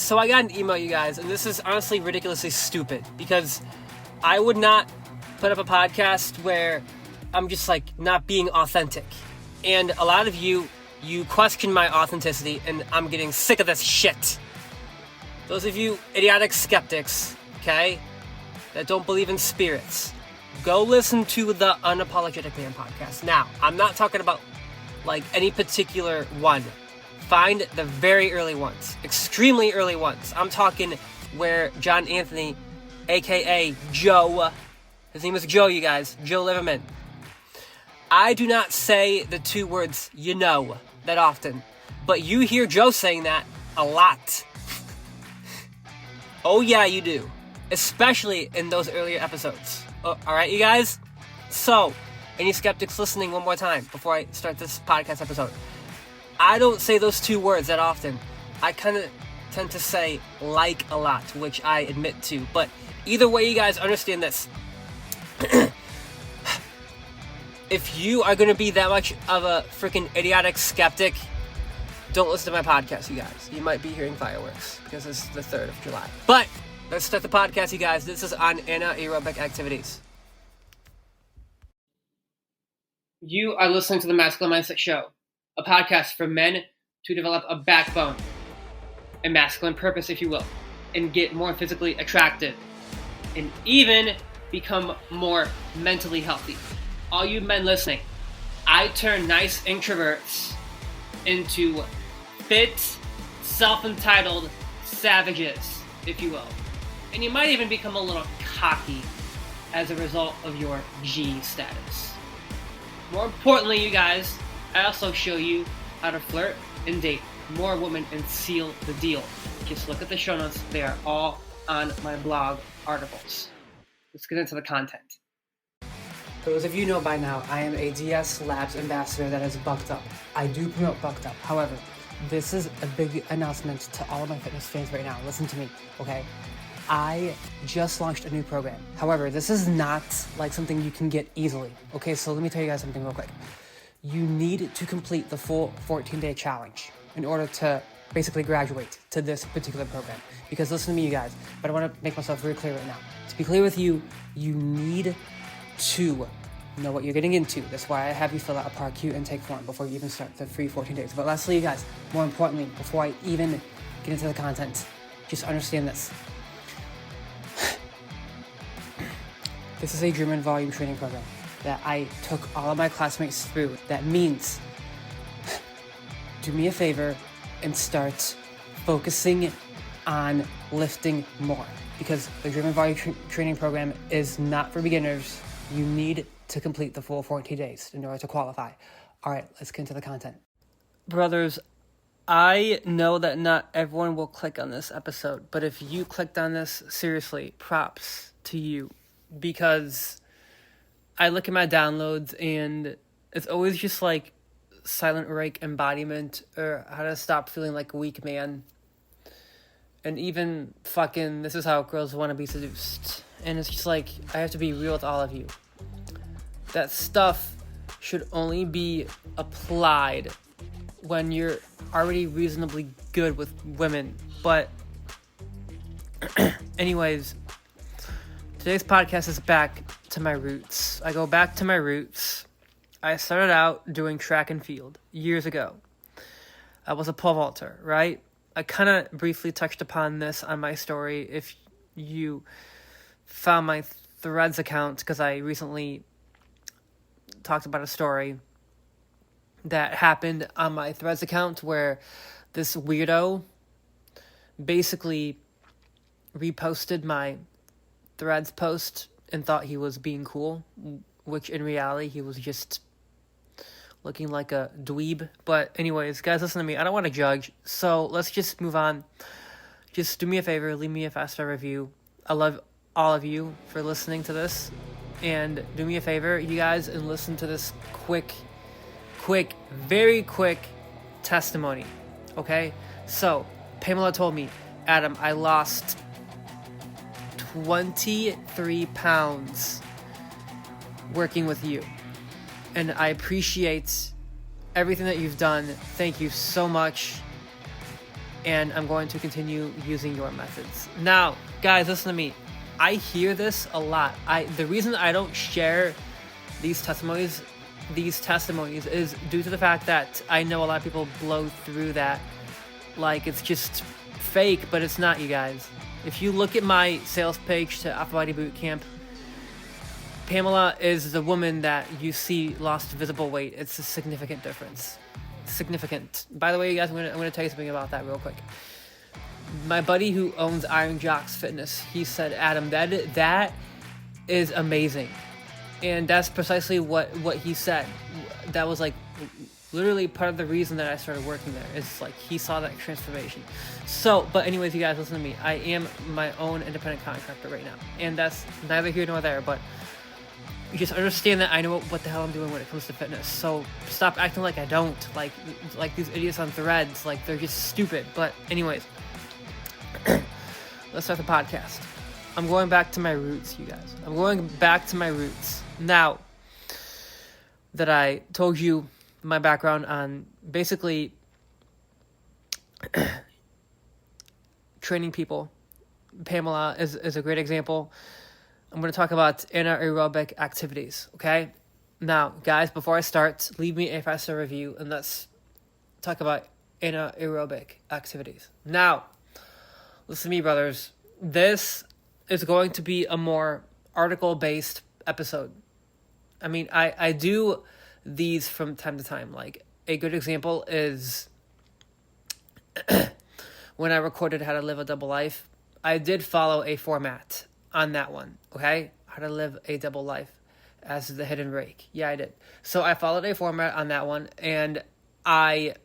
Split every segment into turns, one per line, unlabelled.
So I got an email, you guys, and this is honestly ridiculously stupid because I would not put up a podcast where I'm just like not being authentic. And a lot of you question my authenticity, and I'm getting sick of this shit. Those of you idiotic skeptics, okay, that don't believe in spirits, go listen to the Unapologetic Man podcast. Now, I'm not talking about like any particular one. Find the very early ones, extremely early ones. I'm talking where John Anthony, aka Joe, his name is Joe, you guys, Joe Liverman. I do not say the two words, you know, that often, but you hear Joe saying that a lot. Oh yeah, you do. Especially in those earlier episodes. Alright, you guys? So, any skeptics listening one more time before I start this podcast episode. I don't say those two words that often. I kind of tend to say like a lot, which I admit to. But either way, you guys understand this. If you are going to be that much of a freaking idiotic skeptic, don't listen to my podcast, you guys. You might be hearing fireworks because it's the 3rd of July. But let's start the podcast, you guys. This is on anaerobic activities. You are listening to the Masculine Mindset Show, a podcast for men to develop a backbone, a masculine purpose, if you will, and get more physically attractive, and even become more mentally healthy. All you men listening, I turn nice introverts into fit, self-entitled savages, if you will. And you might even become a little cocky as a result of your G status. More importantly, you guys, I also show you how to flirt and date more women and seal the deal. Just look at the show notes. They are all on my blog articles. Let's get into the content. For those of you who know by now, I am a DS Labs ambassador that is Bucked Up. I do promote Bucked Up. However, this is a big announcement to all of my fitness fans right now. Listen to me, okay? I just launched a new program. However, this is not like something you can get easily. Okay, so let me tell you guys something real quick. You need to complete the full 14-day challenge in order to basically graduate to this particular program. Because listen to me, you guys, but I want to make myself very clear right now. To be clear with you, you need to know what you're getting into. That's why I have you fill out a PAR-Q intake form before you even start the free 14 days. But lastly, you guys, more importantly, before I even get into the content, just understand this. This is a German volume training program that I took all of my classmates through. That means, do me a favor and start focusing on lifting more. Because the German volume training program is not for beginners. You need to complete the full 14 days in order to qualify. All right, let's get into the content. Brothers, I know that not everyone will click on this episode, but if you clicked on this, seriously, props to you. Because I look at my downloads and it's always just like silent Rake embodiment or how to stop feeling like a weak man. And even fucking this is how girls want to be seduced. And it's just like, I have to be real with all of you. That stuff should only be applied when you're already reasonably good with women. But anyways, today's podcast is back to my roots. I go back to my roots. I started out doing track and field years ago. I was a pole vaulter, right? I kind of briefly touched upon this on my story if you found my Threads account, because I recently talked about a story that happened on my Threads account where this weirdo basically reposted my Threads post and thought he was being cool, which in reality he was just looking like a dweeb. But anyways, guys, listen to me. I don't want to judge, so let's just move on. Just do me a favor, leave me a 5-star review. I love all of you for listening to this. And do me a favor, you guys, and listen to this quick, very quick testimony, okay? So, Pamela told me, Adam, I lost 23 pounds working with you. And I appreciate everything that you've done. Thank you so much. and I'm going to continue using your methods. Now, guys, listen to me. I hear this a lot. The reason I don't share these testimonies is due to the fact that I know a lot of people blow through that like it's just fake, but it's not, you guys. If you look at my sales page to Alpha Body Bootcamp, Pamela is the woman that you see lost visible weight. It's a significant difference. Significant. By the way, you guys, I'm gonna tell you something about that real quick. My buddy who owns Iron Jocks Fitness, he said, Adam, that is amazing. And that's precisely what he said. That was like literally part of the reason that I started working there. Is like he saw that transformation. So, but anyways, you guys, listen to me. I am my own independent contractor right now. And that's neither here nor there, but you just understand that I know what the hell I'm doing when it comes to fitness. So stop acting like I don't. Like these idiots on Threads, like they're just stupid. But anyways, let's start the podcast. I'm going back to my roots, you guys. I'm going back to my roots. Now that I told you my background on basically training people, Pamela is a great example. I'm going to talk about anaerobic activities, okay? Now, guys, before I start, leave me a 5-star review, and let's talk about anaerobic activities. Now, listen to me, brothers. This is going to be a more article-based episode. I mean, I do these from time to time. Like, a good example is when I recorded How to Live a Double Life. I did follow a format on that one, okay? How to live a double life as the hidden rake. Yeah, I did. So I followed a format on that one, and I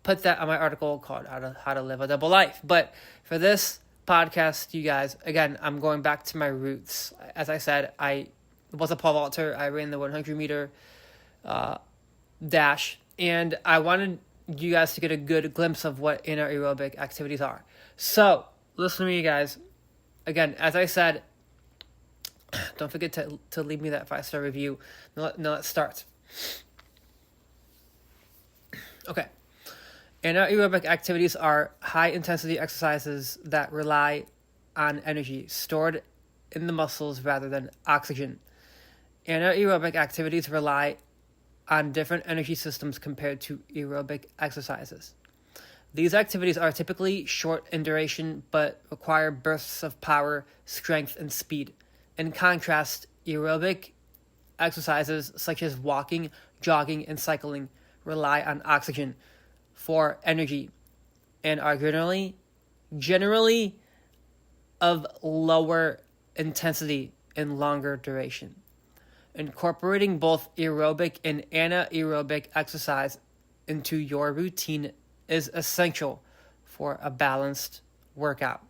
put that on my article called How to Live a Double Life. But for this podcast, you guys, again, I'm going back to my roots. As I said, I was a pole vaulter. I ran the 100-meter dash, and I wanted you guys to get a good glimpse of what anaerobic activities are. So, listen to me, you guys. Again, as I said, don't forget to leave me that 5-star review. Now let's start. Okay. Anaerobic activities are high-intensity exercises that rely on energy stored in the muscles rather than oxygen. Anaerobic activities rely on different energy systems compared to aerobic exercises. These activities are typically short in duration but require bursts of power, strength, and speed. In contrast, aerobic exercises such as walking, jogging, and cycling rely on oxygen for energy and are generally of lower intensity and longer duration. Incorporating both aerobic and anaerobic exercise into your routine is essential for a balanced workout.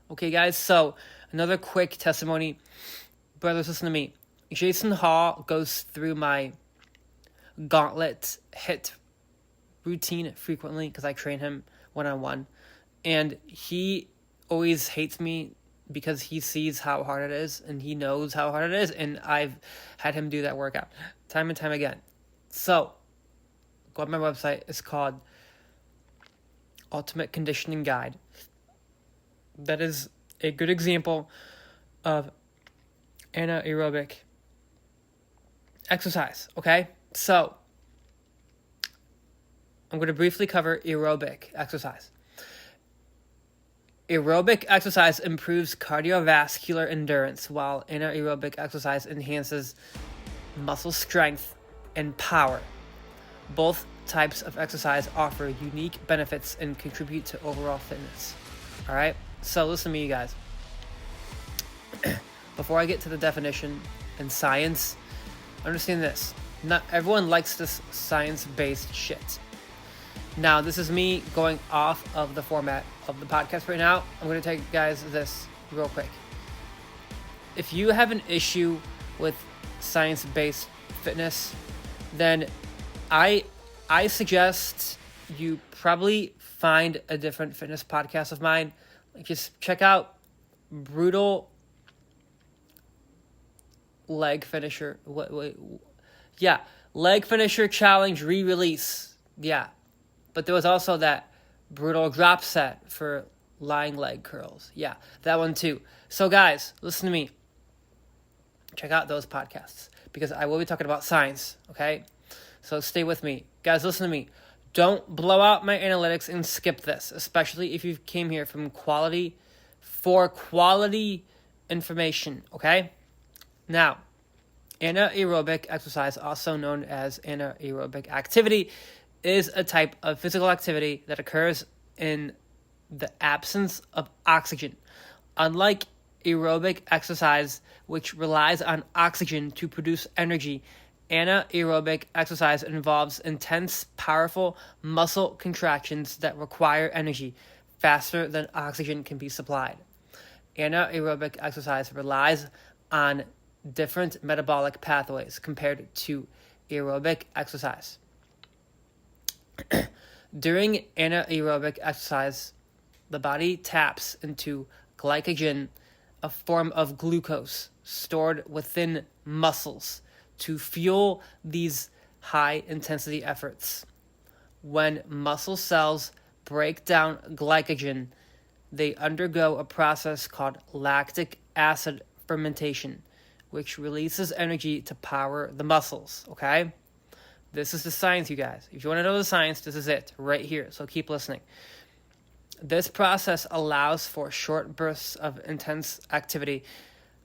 Okay, guys, so another quick testimony. Brothers, listen to me. Jason Hall goes through my gauntlet hit routine frequently because I train him one-on-one. And he always hates me because he sees how hard it is and he knows how hard it is. And I've had him do that workout time and time again. So, go on my website. It's called Ultimate Conditioning Guide. That is a good example of anaerobic exercise, okay? So, I'm going to briefly cover aerobic exercise. Aerobic exercise improves cardiovascular endurance, while anaerobic exercise enhances muscle strength and power. Both types of exercise offer unique benefits and contribute to overall fitness. All right? So listen to me, you guys. Before I get to the definition and science, understand this. Not everyone likes this science-based shit. Now, this is me going off of the format of the podcast right now. I'm going to tell you guys this real quick. If you have an issue with science-based fitness, then I suggest you probably find a different fitness podcast of mine. Like, just check out Brutal Leg Finisher. Leg Finisher Challenge Re-Release. Yeah. But there was also that brutal drop set for lying leg curls. Yeah, that one too. So guys, listen to me. Check out those podcasts because I will be talking about science, okay? So stay with me. Guys, listen to me. Don't blow out my analytics and skip this, especially if you came here for quality information, okay? Now, anaerobic exercise, also known as anaerobic activity, is a type of physical activity that occurs in the absence of oxygen. Unlike aerobic exercise, which relies on oxygen to produce energy, anaerobic exercise involves intense, powerful muscle contractions that require energy faster than oxygen can be supplied. Anaerobic exercise relies on different metabolic pathways compared to aerobic exercise. During anaerobic exercise, the body taps into glycogen, a form of glucose stored within muscles, to fuel these high-intensity efforts. When muscle cells break down glycogen, they undergo a process called lactic acid fermentation, which releases energy to power the muscles, okay? This is the science, you guys. If you want to know the science, this is it, right here, so keep listening. This process allows for short bursts of intense activity,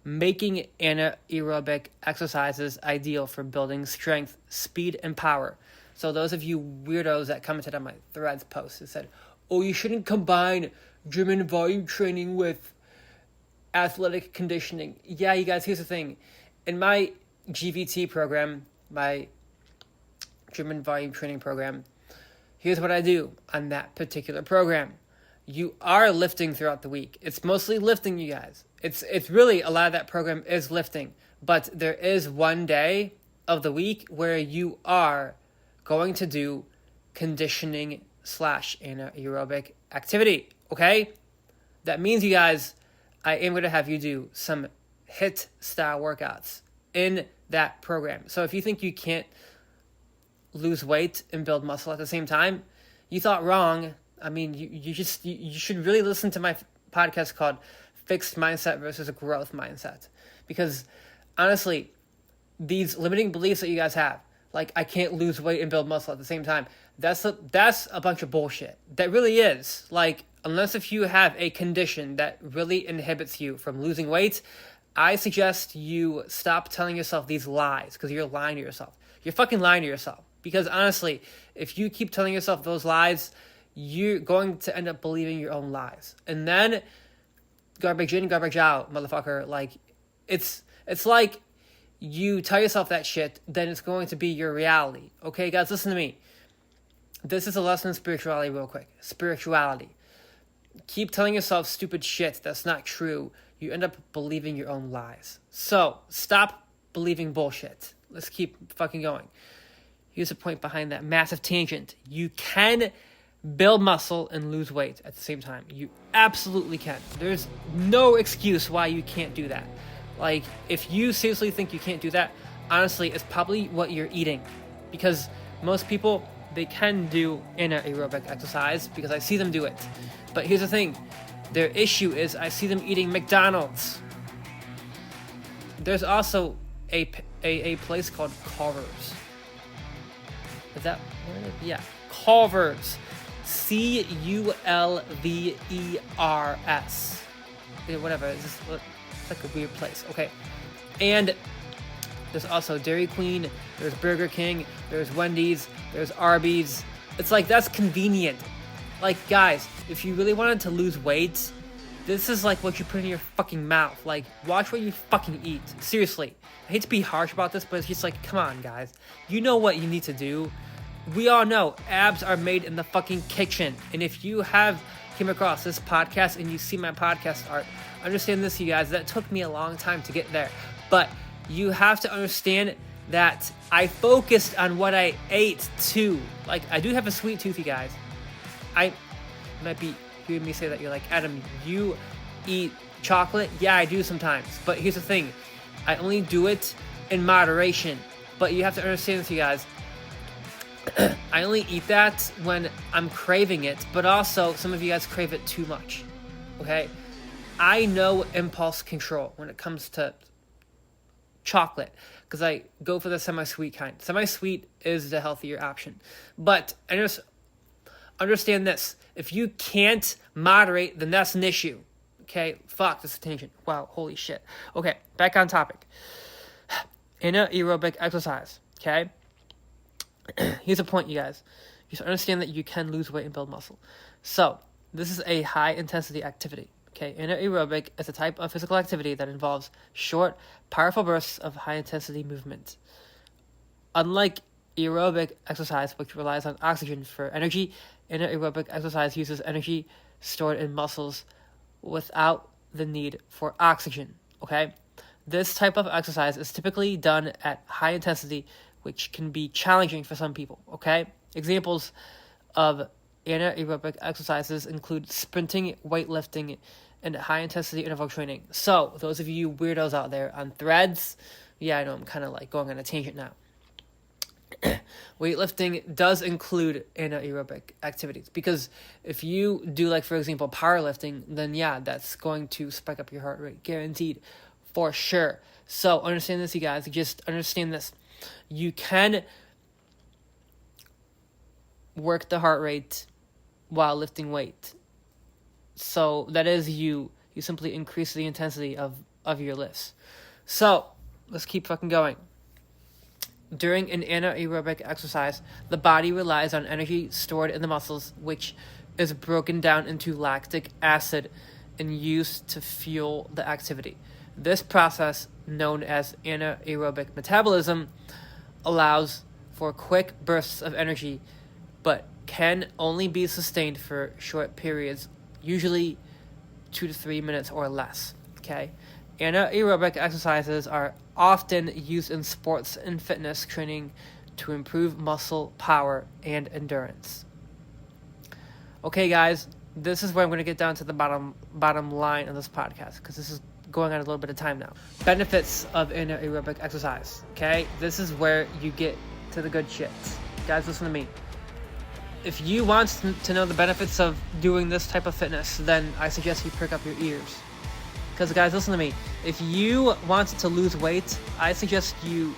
making anaerobic exercises ideal for building strength, speed, and power. So those of you weirdos that commented on my Threads post and said, oh, you shouldn't combine gym and volume training with athletic conditioning. Yeah, you guys, here's the thing. In my GVT program, my gym and volume training program, here's what I do on that particular program. You are lifting throughout the week. It's mostly lifting, you guys. It's really, a lot of that program is lifting. But there is one day of the week where you are going to do conditioning / anaerobic activity, okay? That means, you guys, I am going to have you do some HIIT style workouts in that program. So if you think you can't lose weight and build muscle at the same time, you thought wrong. I mean, you should really listen to my podcast called Fixed Mindset versus a Growth Mindset. Because honestly, these limiting beliefs that you guys have, like I can't lose weight and build muscle at the same time, that's a bunch of bullshit. That really is. Like, unless if you have a condition that really inhibits you from losing weight, I suggest you stop telling yourself these lies, because you're lying to yourself. You're fucking lying to yourself. Because honestly, if you keep telling yourself those lies, you're going to end up believing your own lies. And then garbage in, garbage out, motherfucker. Like, it's like you tell yourself that shit, then it's going to be your reality. Okay, guys, listen to me. This is a lesson in spirituality real quick. Spirituality. Keep telling yourself stupid shit that's not true. You end up believing your own lies. So, stop believing bullshit. Let's keep fucking going. Here's the point behind that massive tangent. You can build muscle and lose weight at the same time. You absolutely can. There's no excuse why you can't do that. Like, if you seriously think you can't do that, honestly, it's probably what you're eating. Because most people, they can do anaerobic exercise because I see them do it. But here's the thing. Their issue is I see them eating McDonald's. There's also a place called Culver's. Is that what it is? Yeah. Culver's. Culvers. Yeah, whatever. It's like a weird place. Okay. And there's also Dairy Queen. There's Burger King. There's Wendy's. There's Arby's. It's like, that's convenient. Like, guys, if you really wanted to lose weight, this is like what you put in your fucking mouth. Like, watch what you fucking eat. Seriously. I hate to be harsh about this, but it's just like, come on, guys. You know what you need to do. We all know abs are made in the fucking kitchen. And if you have came across this podcast and you see my podcast art, understand this, you guys, that took me a long time to get there. But you have to understand that I focused on what I ate too. Like, I do have a sweet tooth, you guys. I might be hearing me say that. You're like, Adam, you eat chocolate? Yeah, I do sometimes. But here's the thing. I only do it in moderation. But you have to understand this, you guys. I only eat that when I'm craving it, but also some of you guys crave it too much. Okay? I know impulse control when it comes to chocolate, because I go for the semi-sweet kind. Semi-sweet is the healthier option. But I just understand this. If you can't moderate, then that's an issue. Okay? Fuck, this is a tangent. Wow, holy shit. Okay, back on topic. Anaerobic exercise. Okay? Here's a point, you guys. Just understand that you can lose weight and build muscle. So, this is a high-intensity activity. Okay, anaerobic is a type of physical activity that involves short, powerful bursts of high-intensity movement. Unlike aerobic exercise, which relies on oxygen for energy, anaerobic exercise uses energy stored in muscles without the need for oxygen. Okay, this type of exercise is typically done at high intensity, which can be challenging for some people. Okay, examples of anaerobic exercises include sprinting, weightlifting, and high-intensity interval training. So, those of you weirdos out there on Threads, yeah, I know I'm kind of like going on a tangent now. Weightlifting does include anaerobic activities, because if you do, like, for example, powerlifting, then yeah, that's going to spike up your heart rate, guaranteed, for sure. So, understand this, you guys. Just understand this. You can work the heart rate while lifting weight. So that is you simply increase the intensity of your lifts. So let's keep fucking going. During an anaerobic exercise, the body relies on energy stored in the muscles, which is broken down into lactic acid and used to fuel the activity. This process, known as anaerobic metabolism, allows for quick bursts of energy, but can only be sustained for short periods, usually 2 to 3 minutes or less. Okay, anaerobic exercises are often used in sports and fitness training to improve muscle power and endurance. Okay, guys, this is where I'm going to get down to the bottom line of this podcast, because this is going on a little bit of time now. Benefits of anaerobic exercise. Okay, this is where you get to the good shit. Guys, listen to me. If you want to know the benefits of doing this type of fitness, then I suggest you prick up your ears. Because, guys, listen to me. If you want to lose weight, I suggest you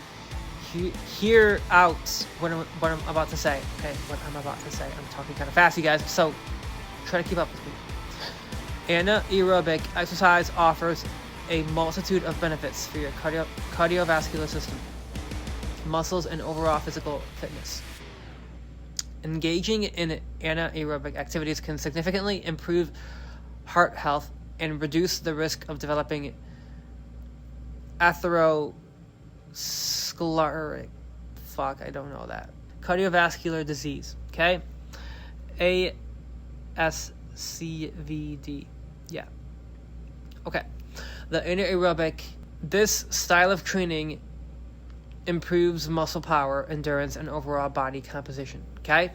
hear out what I'm about to say. Okay, what I'm about to say. I'm talking kind of fast, you guys, so try to keep up with me. Anaerobic exercise offers a multitude of benefits for your cardiovascular system, muscles, and overall physical fitness. Engaging in anaerobic activities can significantly improve heart health and reduce the risk of developing atherosclerotic cardiovascular disease. Okay, ASCVD. Yeah. Okay. The anaerobic, this style of training improves muscle power, endurance, and overall body composition. Okay?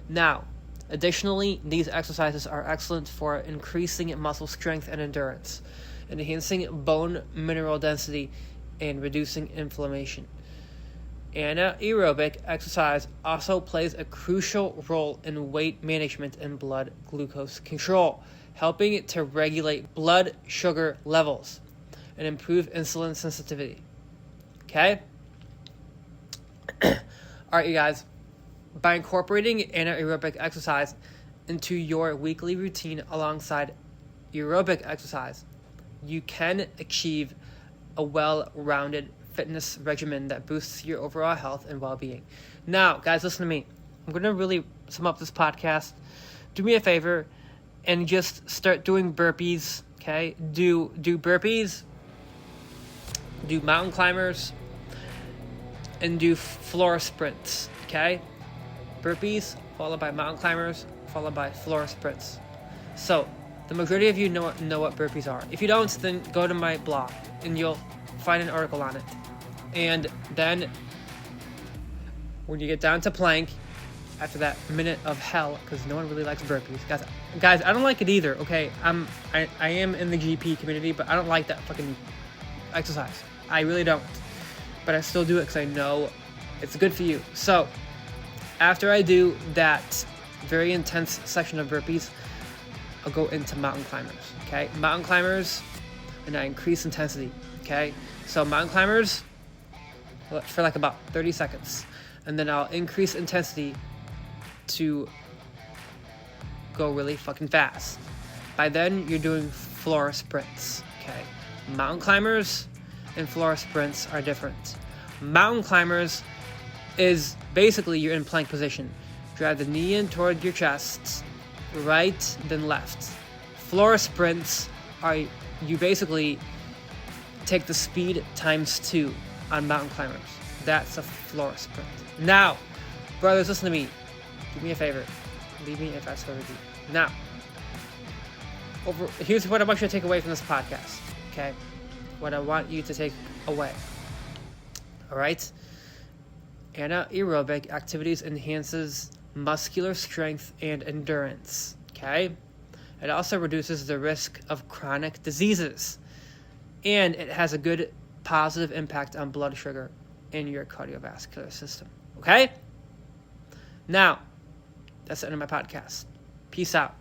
Now, additionally, these exercises are excellent for increasing muscle strength and endurance, enhancing bone mineral density, and reducing inflammation. Anaerobic exercise also plays a crucial role in weight management and blood glucose control, helping to regulate blood sugar levels and improve insulin sensitivity. Okay? Alright, you guys. By incorporating anaerobic exercise into your weekly routine alongside aerobic exercise, you can achieve a well-rounded fitness regimen that boosts your overall health and well-being. Now, guys, listen to me. I'm going to really sum up this podcast. Do me a favor and just start doing burpees, okay? Do burpees, do mountain climbers, and do floor sprints, okay? Burpees, followed by mountain climbers, followed by floor sprints. So, the majority of you know what burpees are. If you don't, then go to my blog, and you'll find an article on it. And then, when you get down to plank, after that minute of hell, because no one really likes burpees. Guys, I don't like it either, okay? I am in the GP community, but I don't like that fucking exercise. I really don't. But I still do it because I know it's good for you. So, After I do that very intense section of burpees, I'll go into mountain climbers, okay? Mountain climbers, and I increase intensity, okay? So mountain climbers for like about 30 seconds, and then I'll increase intensity to go really fucking fast. By then, you're doing floor sprints, okay? Mountain climbers and floor sprints are different. Mountain climbers is basically you're in plank position. Drive the knee in toward your chest, right, then left. Floor sprints are you basically take the speed times 2 on mountain climbers. That's a floor sprint. Now, brothers, listen to me. Do me a favor. Leave me if I swear with you. Now, here's what I want you to take away from this podcast, okay? What I want you to take away. All right? Anaerobic activities enhances muscular strength and endurance, okay? It also reduces the risk of chronic diseases. And it has a good positive impact on blood sugar in your cardiovascular system, okay? Now, that's the end of my podcast. Peace out.